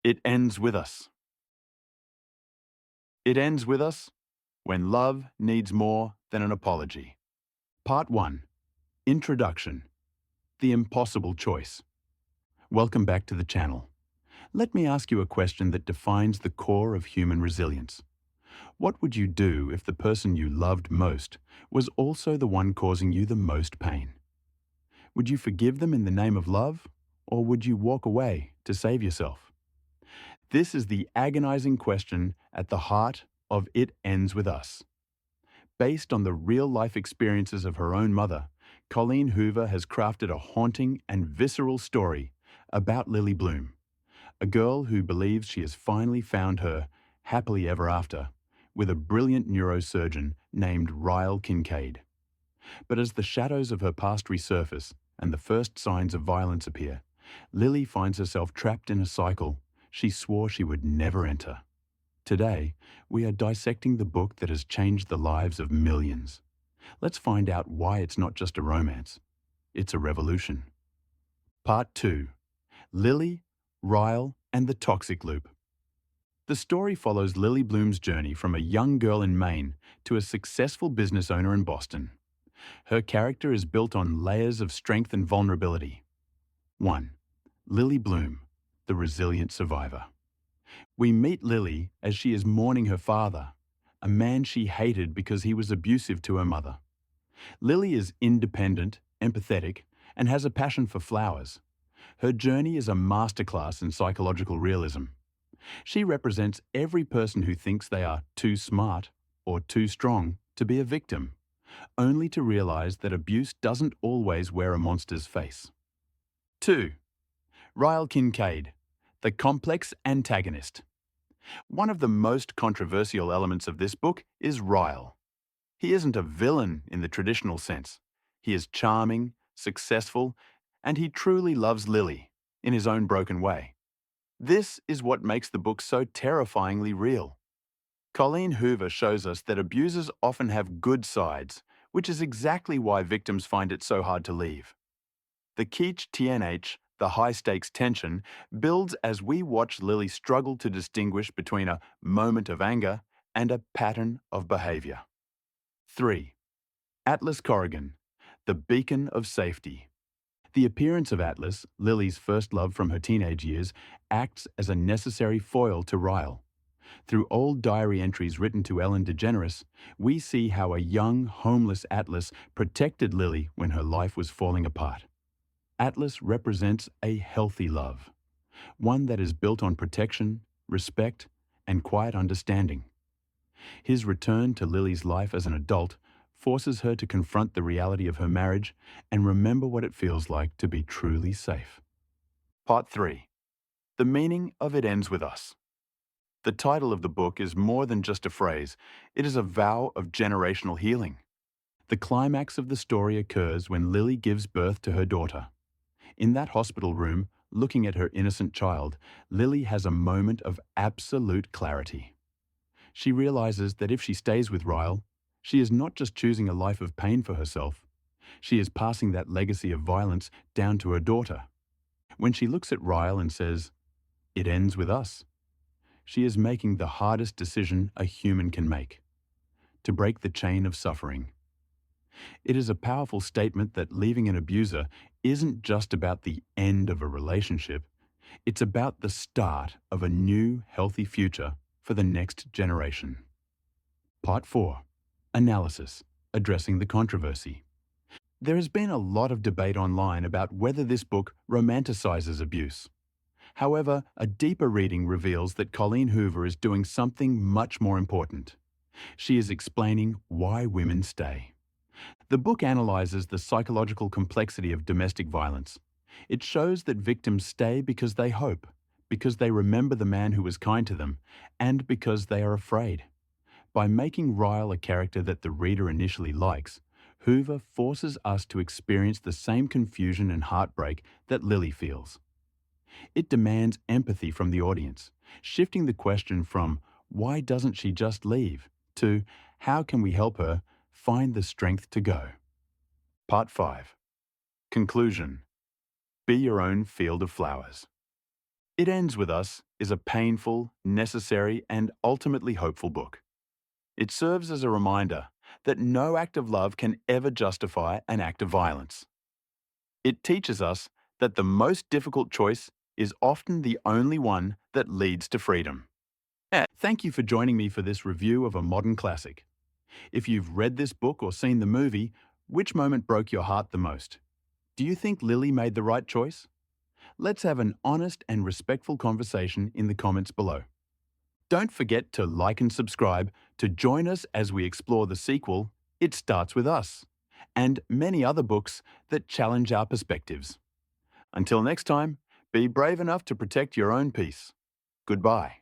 It ends with us. It ends with us when love needs more than an apology. Part 1. Introduction. The impossible choice. Welcome back to the channel. Let me ask you a question that defines the core of human resilience. What would you do if the person you loved most was also the one causing you the most pain? Would you forgive them in the name of love, or would you walk away to save yourself? This is the agonizing question at the heart of It Ends With Us. Based on the real-life experiences of her own mother, Colleen Hoover has crafted a haunting and visceral story about Lily Bloom, a girl who believes she has finally found her happily ever after with a brilliant neurosurgeon named Ryle Kincaid. But as the shadows of her past resurface and the first signs of violence appear, Lily finds herself trapped in a cycle she swore she would never enter. Today, we are dissecting the book that has changed the lives of millions. Let's find out why it's not just a romance. It's a revolution. Part 2. Lily, Ryle, and the Toxic Loop. The story follows Lily Bloom's journey from a young girl in Maine to a successful business owner in Boston. Her character is built on layers of strength and vulnerability. 1. Lily Bloom, the resilient survivor. We meet Lily as she is mourning her father, a man she hated because he was abusive to her mother. Lily is independent, empathetic, and has a passion for flowers. Her journey is a masterclass in psychological realism. She represents every person who thinks they are too smart or too strong to be a victim, only to realize that abuse doesn't always wear a monster's face. 2. Ryle Kincaid, the complex antagonist. One of the most controversial elements of this book is Ryle. He isn't a villain in the traditional sense. He is charming, successful, and he truly loves Lily, in his own broken way. This is what makes the book so terrifyingly real. Colleen Hoover shows us that abusers often have good sides, which is exactly why victims find it so hard to leave. The Keach TNH, the high-stakes tension, builds as we watch Lily struggle to distinguish between a moment of anger and a pattern of behavior. 3. Atlas Corrigan, the beacon of safety. The appearance of Atlas, Lily's first love from her teenage years, acts as a necessary foil to Ryle. Through old diary entries written to Ellen DeGeneres, we see how a young, homeless Atlas protected Lily when her life was falling apart. Atlas represents a healthy love, one that is built on protection, respect, and quiet understanding. His return to Lily's life as an adult forces her to confront the reality of her marriage and remember what it feels like to be truly safe. Part 3. The meaning of It Ends With Us. The title of the book is more than just a phrase. It is a vow of generational healing. The climax of the story occurs when Lily gives birth to her daughter. In that hospital room, looking at her innocent child, Lily has a moment of absolute clarity. She realizes that if she stays with Ryle, she is not just choosing a life of pain for herself. She is passing that legacy of violence down to her daughter. When she looks at Ryle and says, "It ends with us," she is making the hardest decision a human can make: to break the chain of suffering. It is a powerful statement that leaving an abuser isn't just about the end of a relationship. It's about the start of a new, healthy future for the next generation. Part 4. Analysis. Addressing the controversy. There has been a lot of debate online about whether this book romanticizes abuse. However, a deeper reading reveals that Colleen Hoover is doing something much more important. She is explaining why women stay. The book analyzes the psychological complexity of domestic violence. It shows that victims stay because they hope, because they remember the man who was kind to them, and because they are afraid. By making Ryle a character that the reader initially likes, Hoover forces us to experience the same confusion and heartbreak that Lily feels. It demands empathy from the audience, shifting the question from "why doesn't she just leave?" to "how can we help her find the strength to go?" Part 5. Conclusion. Be your own field of flowers. It Ends With Us is a painful, necessary, and ultimately hopeful book. It serves as a reminder that no act of love can ever justify an act of violence. It teaches us that the most difficult choice is often the only one that leads to freedom. Thank you for joining me for this review of a modern classic. If you've read this book or seen the movie, which moment broke your heart the most? Do you think Lily made the right choice? Let's have an honest and respectful conversation in the comments below. Don't forget to like and subscribe to join us as we explore the sequel, It Starts With Us, and many other books that challenge our perspectives. Until next time, be brave enough to protect your own peace. Goodbye.